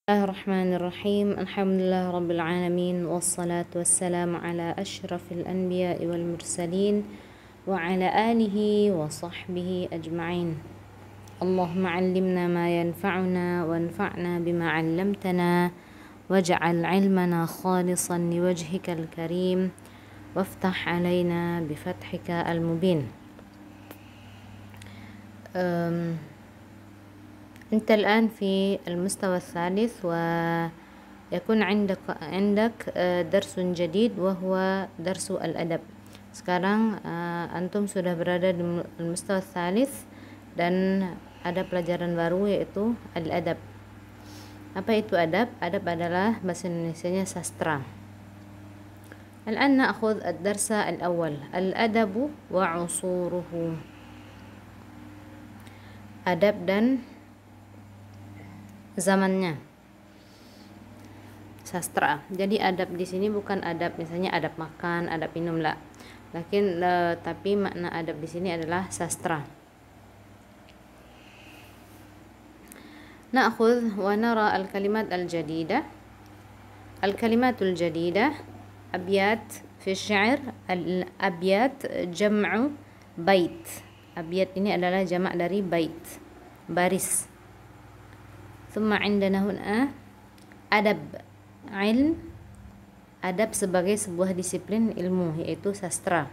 الله الرحمن الرحيم. الحمد لله رب العالمين، والصلاة والسلام على أشرف الأنبياء والمرسلين وعلى آله وصحبه أجمعين. اللهم علمنا ما ينفعنا وانفعنا بما علمتنا، واجعل علمنا خالصا لوجهك الكريم، وافتح علينا بفتحك المبين. أنت الآن في المستوى الثالث، ويكون عندك درس جديد وهو درس الأدب. Sekarang antum sudah berada di المستوى الثالث dan ada pelajaran baru yaitu al-adab. Apa itu adab? Adab adalah bahasa Indonesianya sastra. الآن نأخذ الدرس الأول، الأدب وعصوره. Adab dan zamannya. Sastra. Jadi adab di sini bukan adab misalnya adab makan, adab minum lah. Tapi makna adab di sini adalah sastra. نأخذ ونرى الكلمات الجديدة. الكلمات الجديدة أبيات في الشعر. الأبيات جمع بيت. أبيات ini adalah jamak dari bait, baris. ثم عندنا هنا adab, ilm. Adab sebagai sebuah disiplin ilmu yaitu sastra.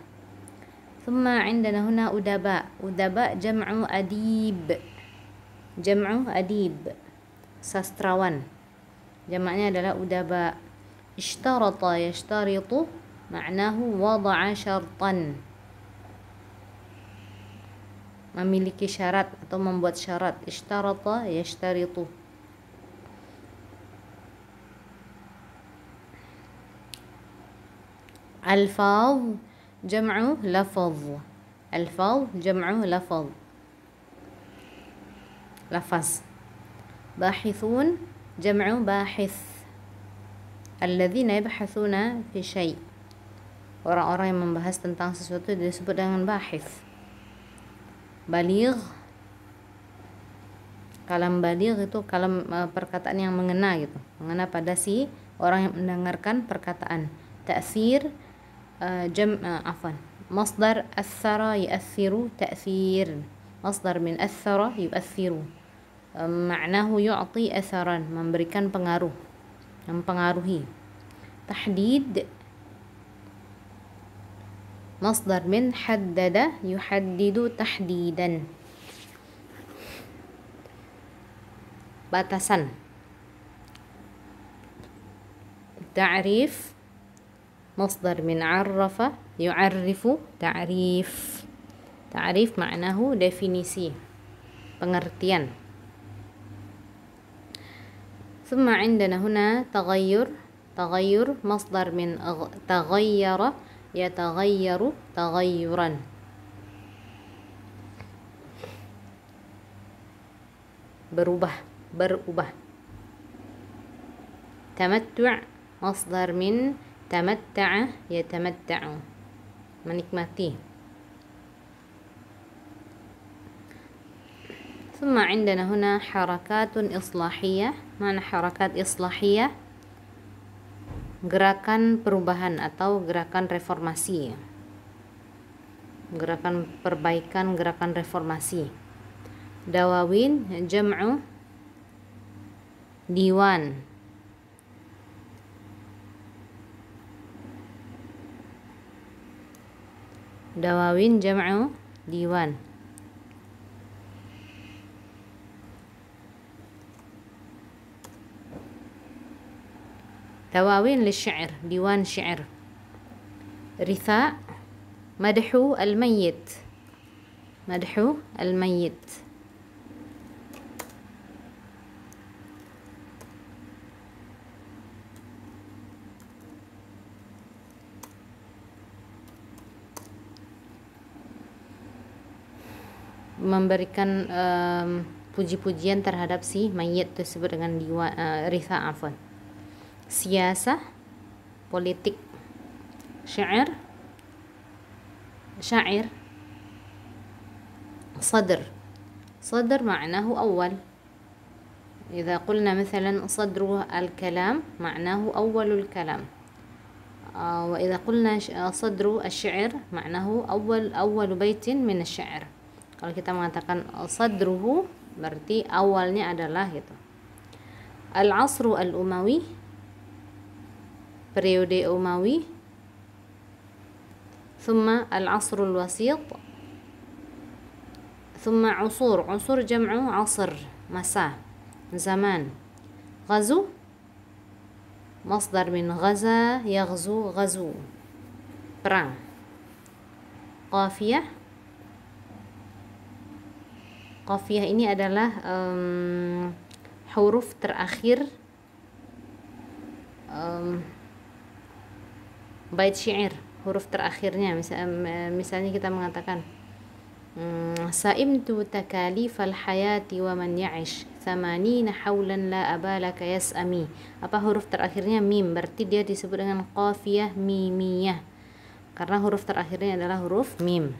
ثم عندنا هنا udaba. Udaba jam'u adib. Jam'u adib, sastrawan. Jamaknya adalah udaba. Ishtarata yashtaritu ma'nahu wada'a syartan, memiliki syarat atau membuat syarat. Ishtarata yashtaritu. Alfaz jam'u lafaz. Alfaz jam'u lafaz, lafaz. Bahithun jam'u bahith. Alladzina yabhathuna fi syai'. Orang-orang yang membahas tentang sesuatu disebut dengan bahith. Baligh, kalam baligh itu kalam perkataan yang mengena gitu, mengena pada si orang yang mendengarkan perkataan. Ta'thir masdar athara yu'athiru ta'thir. Masdar min athara yu'athiru, ma'nahu yu'ti atharan, memberikan pengaruh, mempengaruhi. Tahdid masdar min haddada yuhaddidu tahdidan, batasan. Ta'rif masdar min arrafa yu'arrifu ta'rif. Ta'rif ma'nahu definisi, pengertian. ثم عندنا هنا تغير. تغير مصدر من تغير يتغير تغيرا. berubah, berubah. Tamattu' masdar min tamatta'a yatamatta'u, menikmati. ثم عندنا هنا حركات إصلاحية. معنى حركات إصلاحية gerakan perubahan atau gerakan reformasi, gerakan perbaikan, gerakan reformasi. Dawawin jam'u diwan. Dawawin jam'u diwan. Dawawin lisyair, diwan syair. Ritha madhu al-mayyit. Madhu al-mayyit. Memberikan puji-pujian terhadap si mayit tersebut dengan diwan, ritha afwan. Siyasah, politik. Syair, syair. Sadr. صدر معناه أول، إذا قلنا مثلا صدر الكلام معناه أول الكلام، وإذا قلنا صدر الشعر معناه أول بيت من الشعر. Kalau kita mengatakan sadruhu berarti awalnya adalah gitu. Al-Asru al-Umawi, periode Umawi. Thumma al-Asrul Wasit. Thumma usur. Usur jam'u asr, masa, zaman. Ghazu masdar min ghaza yaghzu, ghazu, perang. Qafiyah, qafiyah ini adalah huruf terakhir bait syair, huruf terakhirnya. Misalnya kita mengatakan saimtu takalifal hayati wa man ya'ish 80 haulan la abalaka yas'ami. Apa huruf terakhirnya? Mim. Berarti dia disebut dengan qafiyah mimiyah karena huruf terakhirnya adalah huruf mim.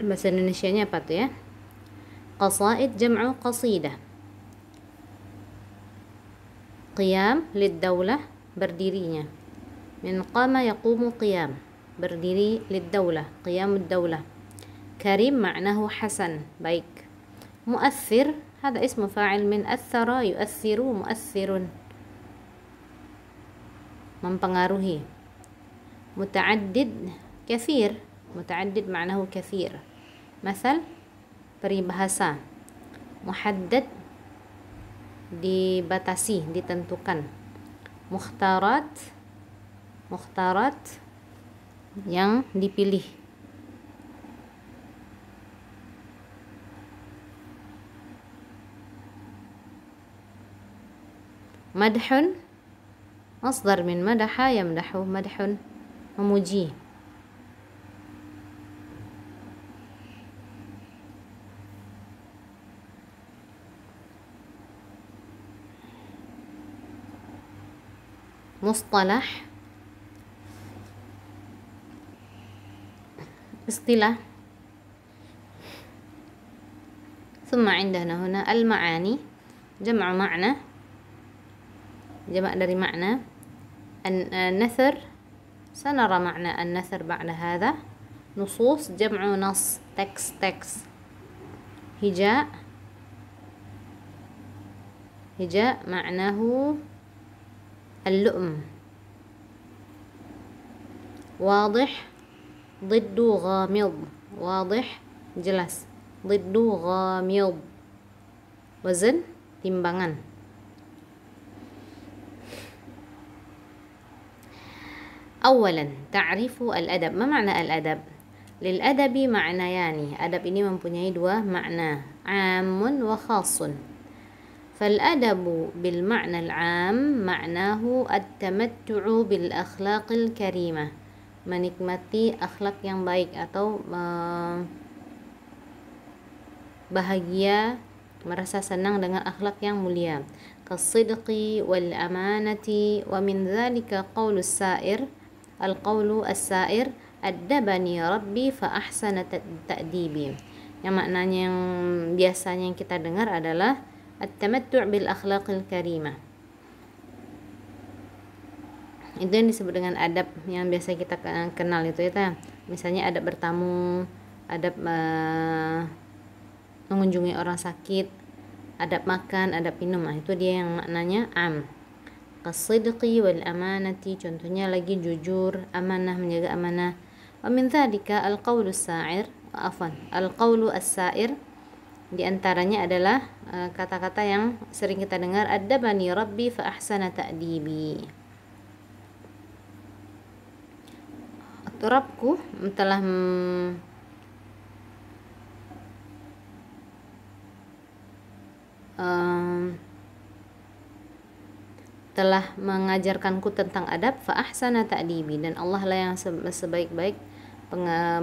Bahasa Indonesianya apa tuh ya? Qasaid jam'u qasidah. Qiyam lid-daulah, berdirinya. Min qama yaqumu qiyam, berdiri, lid-daulah, qiyamud daulah. Karim ma'nahu hasan, baik. Mu'athir, hada ismu fa'il min athara yu'athiru, mu'athirun, mempengaruhi. Muta'addid, kathir, muta'addid ma'nahu kathir. Masal, peribahasa. Muhaddad, dibatasi, ditentukan. Mukhtarat, mukhtarat, yang dipilih. Madhun, masdar min madaha yamdahu, madhun, memuji. Mustalah, istilah. ثم عندنا هنا المعاني جمع معنى، جمع dari معنى. النثر سنرى معنى النثر بعد هذا. نصوص جمع نص، تكست. هجاء، هجاء معناه اللؤم. واضح ضد غامض، واضح jelas, ضد غامض. Wazn timbangan. أولا تعريف الأدب. ما معنى الأدب؟ للأدب معنيان. أدب ini mempunyai dua makna, عام وخاص. فالأدب بالمعنى العام معناه التمتع بالأخلاق الكريمة، menikmati akhlak yang baik atau bahagia, merasa senang dengan akhlak yang mulia. Kasidqi wal amanati, wa min dzalika qaulu as-sa'ir, al-qaulu as-sa'ir addabani rabbi fa ahsana ta'dibi. Yang maknanya yang biasanya yang kita dengar adalah at-tamattu' bil akhlaqil karimah. Itu yang disebut dengan adab yang biasa kita kenal itu ya. Misalnya adab bertamu, adab mengunjungi orang sakit, adab makan, adab minum. Itu dia yang maknanya am. Qasidqi wal amanati, contohnya lagi jujur, amanah, menjaga amanah. Wa min dzalika al-qaulu as-sa'ir, al-qaulu as-sa'ir, di antaranya adalah kata-kata yang sering kita dengar, addabani rabbi fa ahsana ta'dibi. Rabbku telah telah mengajarkanku tentang adab, fa ahsana ta'dibi, dan Allah lah yang sebaik-baik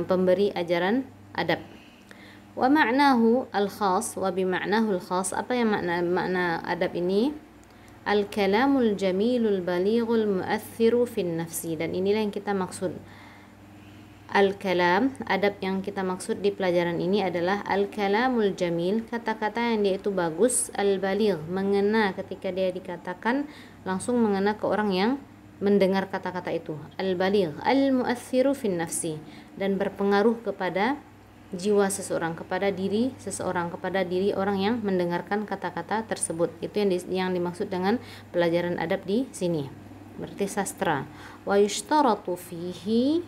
pemberi ajaran adab. Wa ma'nahu al-khas, wa bima'nahu al-khas, apa yang makna adab ini? Al-kalamul jamilul balighul mu'athiru fin nafsi, dan inilah yang kita maksud, al-kalam, adab yang kita maksud di pelajaran ini adalah al-kalamul jamil, kata-kata yang dia itu bagus, al-baligh, mengena ketika dia dikatakan, langsung mengena ke orang yang mendengar kata-kata itu, al-baligh, al-mu'assiru fin nafsi, dan berpengaruh kepada jiwa seseorang, kepada diri seseorang, kepada diri orang yang mendengarkan kata-kata tersebut. Itu yang dimaksud dengan pelajaran adab di sini, berarti sastra. Wa yushtaratu fihi,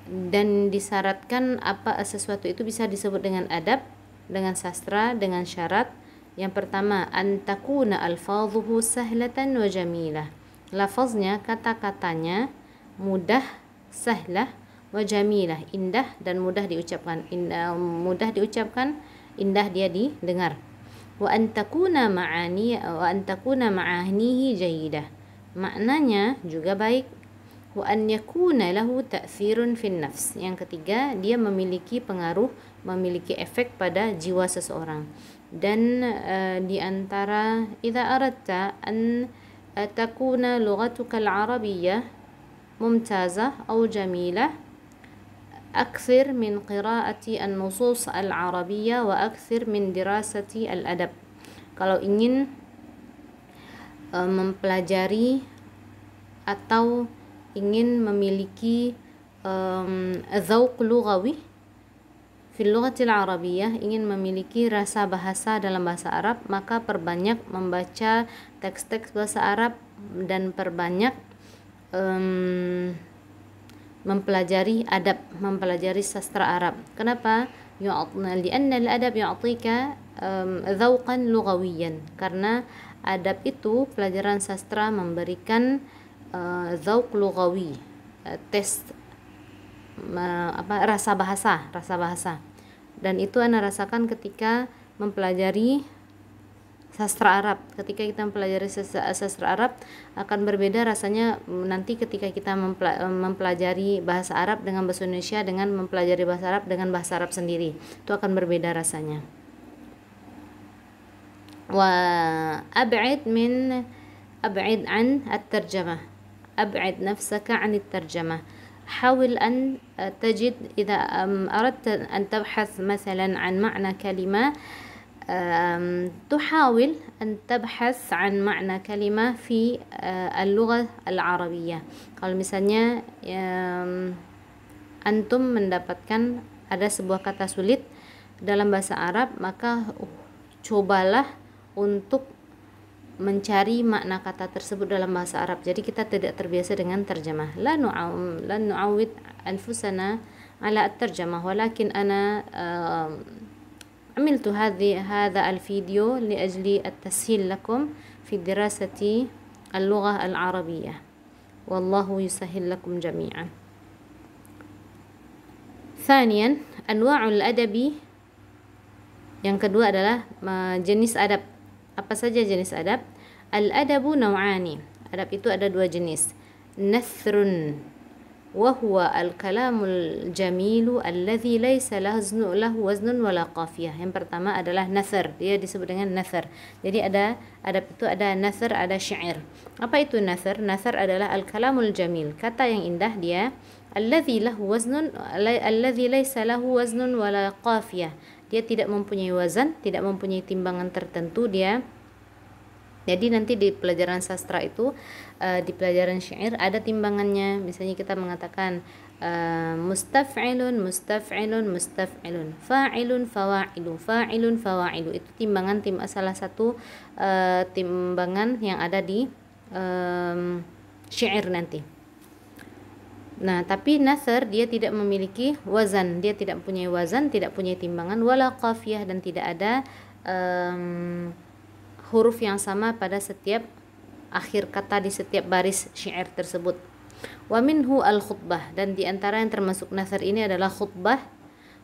dan disyaratkan apa sesuatu itu bisa disebut dengan adab, dengan sastra, dengan syarat. Yang pertama, an takuna alfadhuhu sahlatan wa jamilah, lafaznya, kata-katanya mudah, sahlah, wa jamilah, indah dan mudah diucapkan, mudah diucapkan, indah dia didengar. Wa an takuna ma'anihi jayidah, maknanya juga baik. Wa an yakuna lahu ta'thirun fin nafs, yang ketiga, dia memiliki pengaruh, memiliki efek pada jiwa seseorang. Dan di antara idza aradta an takuna lughatuka al-arabiyyah mumtazah aw jamilah, akthir min qiraati an-nusus al-arabiyyah wa akthir min dirasati al-adab. Kalau ingin mempelajari atau ingin memiliki dzauq lughawi fil lughatil arabiyyah, ingin memiliki rasa bahasa dalam bahasa Arab, maka perbanyak membaca teks-teks bahasa Arab dan perbanyak mempelajari adab, mempelajari sastra Arab. Kenapa? Li'anna al-adab yu'tika dzauqan lughawiyan, karena adab itu, pelajaran sastra memberikan dzauq lughawi, tes rasa bahasa, dan itu Anda rasakan ketika mempelajari sastra Arab. Ketika kita mempelajari sastra Arab akan berbeda rasanya nanti ketika kita mempelajari bahasa Arab dengan bahasa Indonesia, dengan mempelajari bahasa Arab dengan bahasa Arab sendiri, itu akan berbeda rasanya. Wa ab'id an at-tarjamah, ab'id nafsaka an at-tarjamah. حاول أن تجد إذا أردت أن تبحث مثلا عن معنى كلمة، تحاول أن تبحث عن معنى كلمة في اللغة العربية. Kalau misalnya antum mendapatkan ada sebuah kata sulit dalam bahasa Arab, maka cobalah untuk mencari makna kata tersebut dalam bahasa Arab. Jadi kita tidak terbiasa dengan terjemah. La nu'awid anfusana ala at-tarjamah, walakin ana عملت هذا الفيديو لأجل التسهيل لكم في دراسة اللغة العربية، والله يسهل لكم جميعا. ثانيا أنواع الأدب، yang kedua adalah jenis adab. Apa saja jenis adab? Al-adabu naw'ani, adab itu ada dua jenis. Nathrun wa huwa al-kalamul jamilu alladhi laysa lahu waznun wala qafiyah. Yang pertama adalah nathr, dia disebut dengan nathr. Jadi ada adab itu ada nathr, ada syair. Apa itu nathr? Nathr adalah al-kalamul jamil, kata yang indah dia, alladhi laysa lahu waznun wala qafiyah. Dia tidak mempunyai wazan, tidak mempunyai timbangan tertentu dia. Jadi nanti di pelajaran sastra itu, di pelajaran syair ada timbangannya. Misalnya kita mengatakan mustaf'ilun, fa'ilun, fawa'ilu. Itu timbangan, salah satu timbangan yang ada di syair nanti. Nah, tapi nathr dia tidak memiliki wazan, dia tidak punya wazan, tidak punya timbangan, wala qafiyah, dan tidak ada huruf yang sama pada setiap akhir kata di setiap baris syair tersebut. Wa minhu al-khutbah, dan di antara yang termasuk nathr ini adalah khutbah,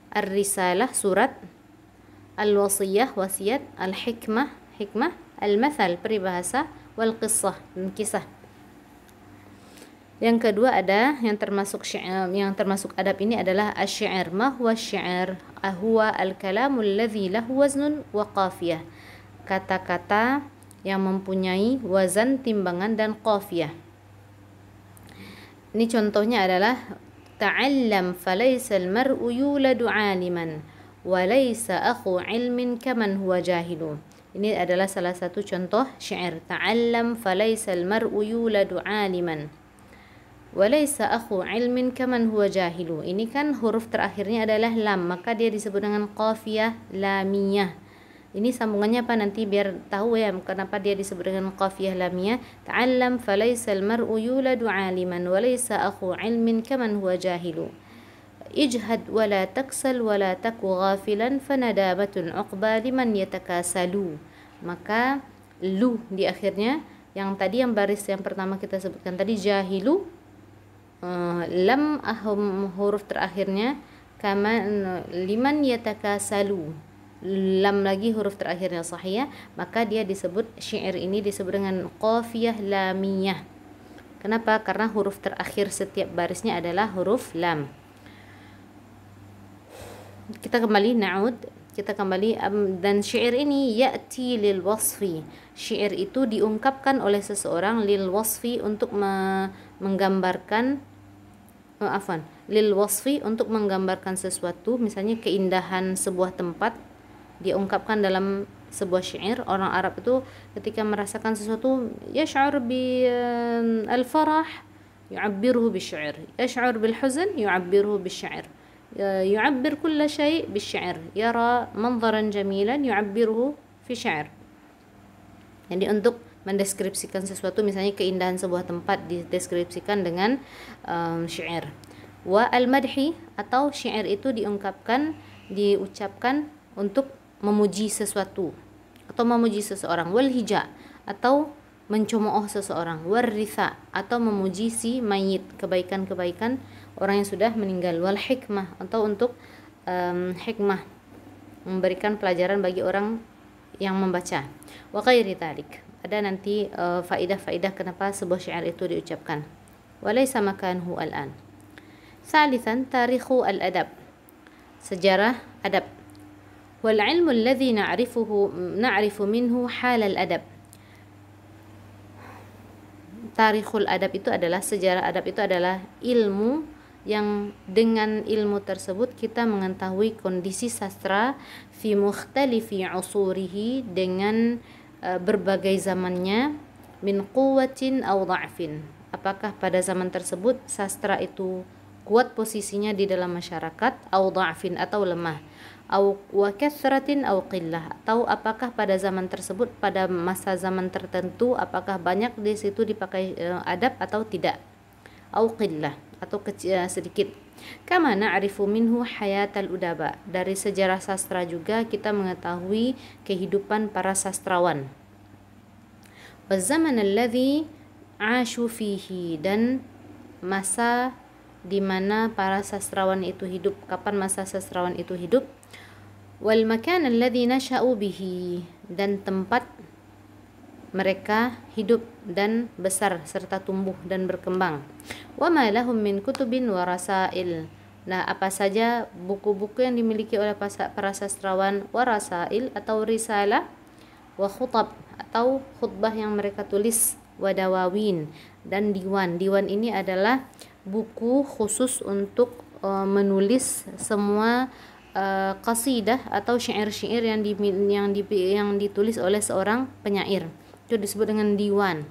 ar-risalah, surat, al-wasiyah, wasiat, al-hikmah, hikmah, al-mathal, peribahasa, wal qissah, dan kisah. Yang kedua ada yang termasuk adab ini adalah asy-syair. Ma huwa asy-syair? Huwa al-kalamul ladzi lahu waznun wa qafiyah. Kata-kata yang mempunyai wazan, timbangan, dan qafiyah. Ini contohnya adalah ta'allam falaysa al-mar'u yuladu 'aliman wa laysa akhu 'ilmin kaman huwa jahilu. Ini adalah salah satu contoh syair. Ta'allam falaysa al-mar'u yuladu 'aliman wa laysa akhu 'ilmin kaman huwa jahilu. Ini kan huruf terakhirnya adalah lam, maka dia disebut dengan qafiyah lamiyah. Ini sambungannya apa nanti biar tahu ya kenapa dia disebut dengan qafiyah lamiyah. Ta'allam falaysa al-mar'u yuladu 'aliman wa laysa akhu 'ilmin kaman huwa jahilu. Ijhad wa la taksal wa la taku ghafilan fanadabatun 'uqba liman yatakasalu. Maka lu di akhirnya, yang tadi yang baris yang pertama kita sebutkan tadi jahilu, lam huruf terakhirnya kama liman yatakasalu, lam lagi huruf terakhirnya sahih, maka dia disebut syair ini disebut dengan qafiyah lamiyah. Kenapa? Karena huruf terakhir setiap barisnya adalah huruf lam. Kita kembali dan syair ini ya'ti lil wasfi. Syair itu diungkapkan oleh seseorang lil wasfi untuk menggambarkan lil wasfi untuk menggambarkan sesuatu, misalnya keindahan sebuah tempat diungkapkan dalam sebuah syair. Orang Arab itu ketika merasakan sesuatu yash'ur bi al-farah yu'abbiruhu bisyair, yash'ur bil huzn yu'abbiruhu bisyair, yu'abbir kulla syai' bisyair, yara manzaran jamilan yu'abbiruhu fi syair. Jadi untuk mendeskripsikan sesuatu, misalnya keindahan sebuah tempat dideskripsikan dengan syair. Wa al-madhi, atau syair itu diucapkan untuk memuji sesuatu atau memuji seseorang. Wal hija, atau mencemooh seseorang. Waritha, atau memuji si mayit, kebaikan-kebaikan orang yang sudah meninggal. Wal hikmah, atau untuk hikmah, memberikan pelajaran bagi orang yang membaca. Wa ghairi dzalik, ada nanti faidah-faidah kenapa sebuah syair itu diucapkan. Walaysa makanhu al-an. Thalithan, tarikhu al-adab, sejarah adab. Wal ilmu alladhi na'rifu minhu hal al-adab. Tarikhul adab itu adalah sejarah adab, itu adalah ilmu yang dengan ilmu tersebut kita mengetahui kondisi sastra fi mukhtalifi usurihi, dengan berbagai zamannya, min quwwatin aw dha'fin, apakah pada zaman tersebut sastra itu kuat posisinya di dalam masyarakat, aw dha'fin, atau lemah, aw wa kathratin aw qillah, atau apakah pada zaman tersebut, pada masa zaman tertentu, apakah banyak di situ dipakai adab atau tidak, aw qillah, atau sedikit. Kama na'rifu minhu hayatal udaba, dari sejarah sastra juga kita mengetahui kehidupan para sastrawan. Wa zaman alladhi 'ashu fihi, dan masa di mana para sastrawan itu hidup, kapan masa sastrawan itu hidup. Wal makan alladhi nasha'u bihi, dan tempat mereka hidup dan besar serta tumbuh dan berkembang. Wa ma lahum min kutubin wa rasail, nah apa saja buku-buku yang dimiliki oleh para sastrawan, wa rasail atau risalah, wa khutab atau khutbah yang mereka tulis, wa dawawin, dan diwan. Diwan ini adalah buku khusus untuk menulis semua qasidah atau syair-syair yang ditulis oleh seorang penyair, itu disebut dengan diwan.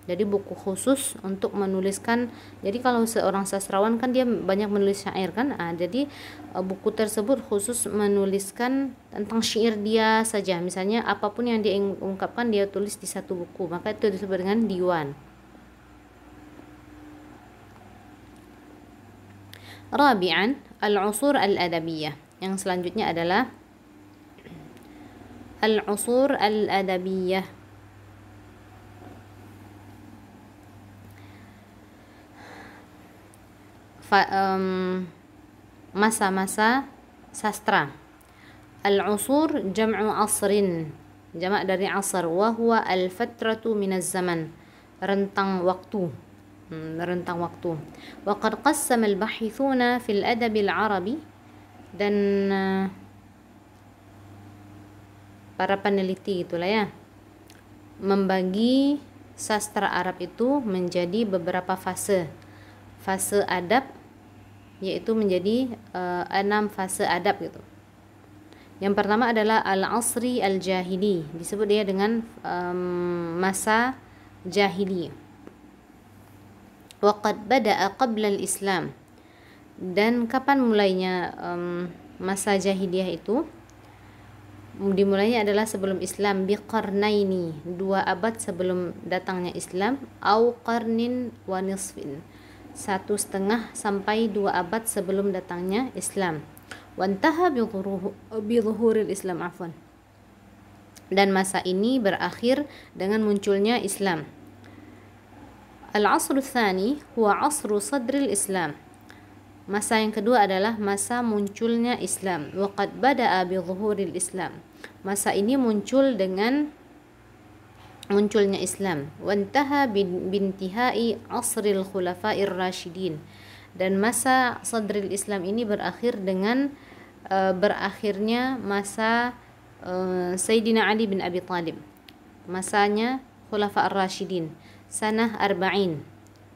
Jadi buku khusus untuk menuliskan. Jadi kalau seorang sastrawan kan dia banyak menulis syair kan, jadi buku tersebut khusus menuliskan tentang syair dia saja, misalnya apapun yang dia ungkapkan dia tulis di satu buku, maka itu disebut dengan diwan. Rabi'an, al-usur al-adabiyah, yang selanjutnya adalah al-usur al-adabiyah. Masa-masa sastra. Al-usur jam'u asrin, jamak dari asr, wa huwa al-fatratu minaz zaman, rentang waktu. Wa qad qassama al-bahithuna fil adab al-arabi, dan para peneliti itulah ya, membagi sastra Arab itu menjadi beberapa fase. Fase adab, yaitu menjadi 6 fase adab gitu. Yang pertama adalah al-asri al-jahili, disebut dia dengan masa jahili. Waqad bada'a qabla al-islam, dan kapan mulainya masa jahiliyah itu? Dimulainya adalah sebelum Islam, biqarnaini, 2 abad sebelum datangnya Islam, au qarnin wa nisfin, 1,5 sampai 2 abad sebelum datangnya Islam. Wantaha bizuhuril Islam, afwan. Dan masa ini berakhir dengan munculnya Islam. Al-asru tsani huwa asru sadril Islam. Masa yang kedua adalah masa munculnya Islam. Waqad bada'a bizuhuril Islam. Masa ini muncul dengan munculnya Islam. Wantaha bintihai asril khulafa'ir rasyidin. Dan masa sadril Islam ini berakhir dengan berakhirnya masa Sayyidina Ali bin Abi Thalib, masanya Khulafa ar-Rashidin, sanah arba'in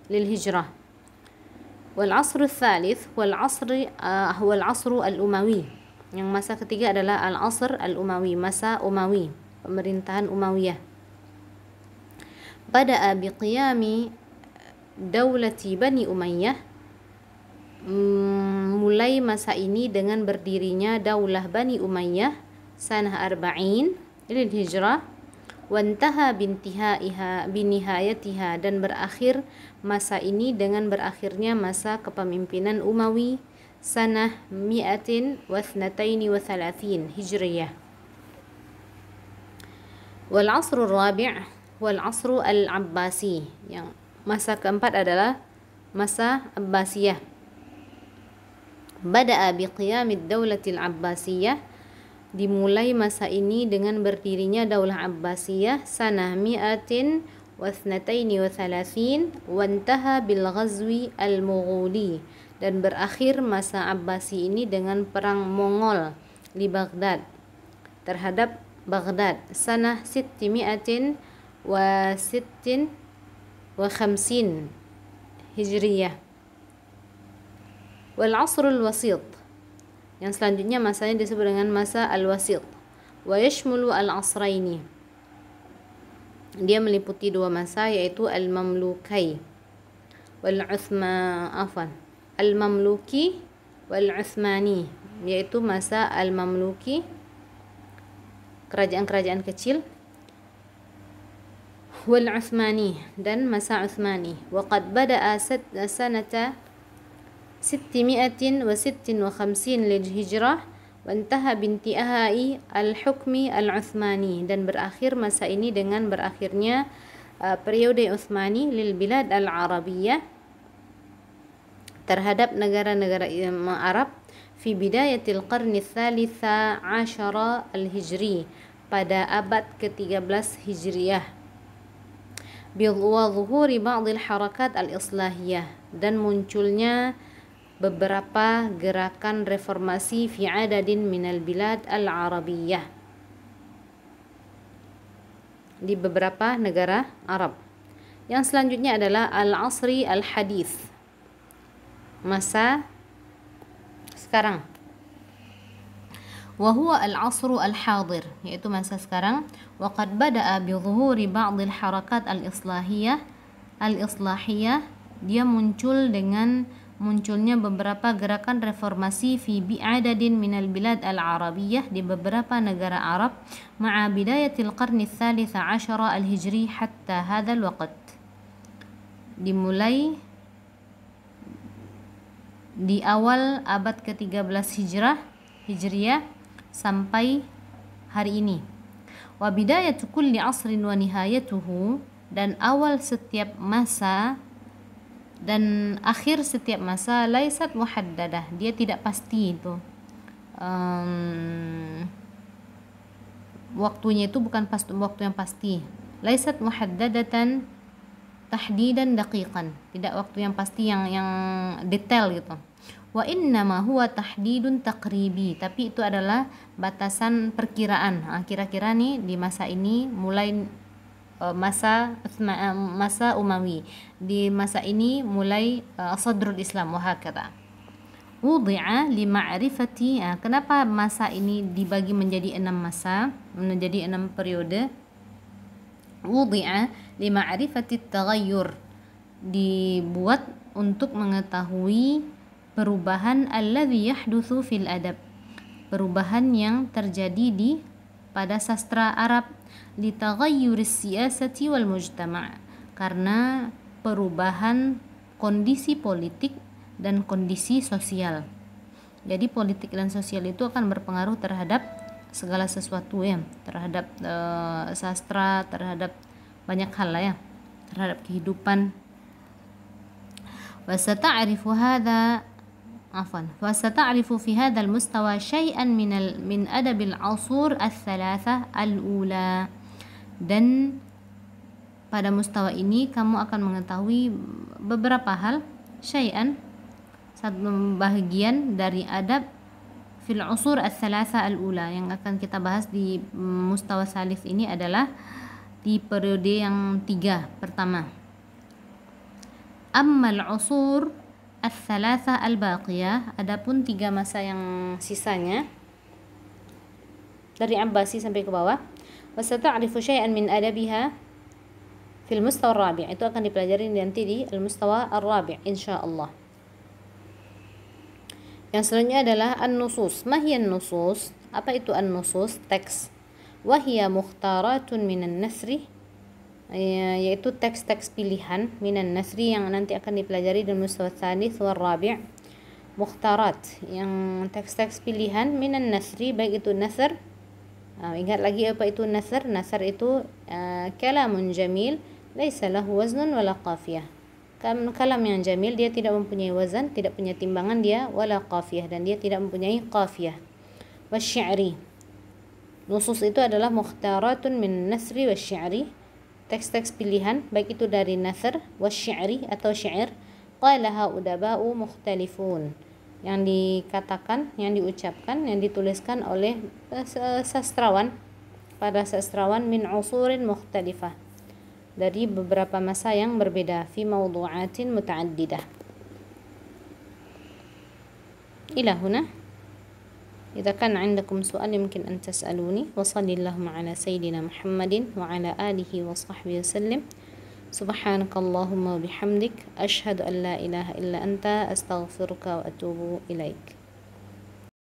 lil hijrah. Wal asru tsalits wal asru al-Umawi. Yang masa ketiga adalah al-asr al-Umawi, masa Umawi, pemerintahan Umayyah. Bada'a biqiyami daulati Bani Umayyah. Mulai masa ini dengan berdirinya daulah Bani Umayyah sanah arba'in lil hijrah, wantaha binihayatiha, dan berakhir masa ini dengan berakhirnya masa kepemimpinan Umawi sanah mi'atin wa thnataini wa thalathin hijriyah. Wal asru rabi' wal asru al-Abbasi. Yang masa keempat adalah masa Abbasiyah. Bada'a biqiyamid daulatil Abbasiyah. Dimulai masa ini dengan berdirinya daulah Abbasiyah sanah mi'atin wa thnataini wa thalathin, wantaha bil ghazwi al-Mughuli, dan berakhir masa Abbasi ini dengan perang Mongol di Baghdad terhadap Baghdad sanah sittimi'atin wa sittin wa khamsin hijriyah. Wal asrul wasit. Yang selanjutnya masanya disebut dengan masa al-wasit. Wa yashmulu al-asraini. Dia meliputi 2 masa, yaitu al-mamlukai wal al-mamluki wal uthmani, yaitu masa al-mamluki, kerajaan-kerajaan kecil, wal uthmani, dan masa Uthmani. Wa qad bada'a sanata 656 lil hijrah, wantaha bintihai al-hukmi al-Uthmani, dan berakhir masa ini dengan berakhirnya periode Uthmani lil bilad al-Arabiyah, terhadap negara-negara Arab, fi bidayatil qarni tsalitsa asyara al-hijri, pada abad ke-13 Hijriyah. Wa zuhuri ba'dil harakat al-islahiyah, dan munculnya beberapa gerakan reformasi fi adadin minal bilad al-Arabiyah, di beberapa negara Arab. Yang selanjutnya adalah al-asri al-hadith, masa sekarang. Wa huwa al-asru al-hadir, yaitu masa sekarang. Wa qad bada'a bi zuhuri ba'dil harakat al-islahiyah. Dia muncul dengan munculnya beberapa gerakan reformasi fi bi'adadin minal bilad al-Arabiyah, di beberapa negara Arab, ma'a bidayatil qarni tsalitsa asyara al-hijri hatta hadzal waqt. Dimulai di awal abad ke-13 Hijriyah sampai hari ini. Wa bidayatu kulli asrin wa nihayatuhu, dan awal setiap masa dan akhir setiap masa, laisat muhaddadah, dia tidak pasti itu. Waktunya itu bukan waktu yang pasti. Laisat muhaddadatan tahdidan daqiqan, tidak waktu yang pasti yang detail gitu. Wa innama huwa tahdidun taqribi, tapi itu adalah batasan perkiraan. Kira-kira nih di masa ini mulai masa Umawi, di masa ini mulai sadrul Islam, wa hakadha. wudi'a li ma'rifati. Kenapa masa ini dibagi menjadi 6 masa, menjadi 6 periode? Wudi'a li ma'rifati taghayyur, dibuat untuk mengetahui perubahan alladhi yahdutsu fil adab, perubahan yang terjadi pada sastra Arab, li taghayyuris siyasati wal mujtama', karena perubahan kondisi politik dan kondisi sosial. Jadi politik dan sosial itu akan berpengaruh terhadap segala sesuatu ya, terhadap sastra, terhadap banyak hal lah ya, terhadap kehidupan. Wasata'rifu fi hadzal mustawa syai'an min adabil asur ats-tsalatsa al-ula. Dan pada mustawa ini kamu akan mengetahui beberapa hal, syai'an, satu bagian dari adab fil usur ats-tsalatsa al-ula, yang akan kita bahas di mustawa salis ini adalah di periode yang 3 pertama. Ammal usur ats-tsalatsa al-baqiyah, adapun 3 masa yang sisanya dari Abbasi sampai ke bawah, wasata'rifu syai'an min adabiha fil mustawa ar-rabi', itu akan dipelajari nanti di al-mustawa ar-rabi' insyaallah. Yang selanjutnya adalah an-nusus. Ma hiya an-nusus? Apa itu an-nusus? Teks. Wa hiya mukhtaratun minan nasri, yaitu teks-teks pilihan minan nasri yang nanti akan dipelajari di mustawa tsalis wal rabi'. Mukhtarat, yang teks-teks pilihan minan nasri, baik itu nasr. Ingat lagi apa itu nasr? Nasr itu kalamun jamil laisa lahu waznun wala qafiyah. Kalam yang jamil, dia tidak mempunyai wazan, tidak punya timbangan dia, wala qafiyah, dan dia tidak mempunyai qafiyah. Wasyi'ri, nusus itu adalah mukhtaratun min nasri wasyi'ri, teks-teks pilihan baik itu dari nasr wasyi'ri atau syair. Qalaha udaba'u mukhtalifun, yang dikatakan, yang diucapkan, yang dituliskan oleh sastrawan, para sastrawan, min usurin mukhtalifah, dari beberapa masa yang berbeda, fi mawdu'atin muta'addidah. Ila huna. Idza kana 'indakum su'al yumkin an tas'aluni, wa sallallahu ala sayyidina Muhammadin wa ala alihi wa sahbihi wasallim. Subhanakallahumma wa bihamdik, asyhadu an la ilaha illa anta, astaghfiruka wa atubu ilaik.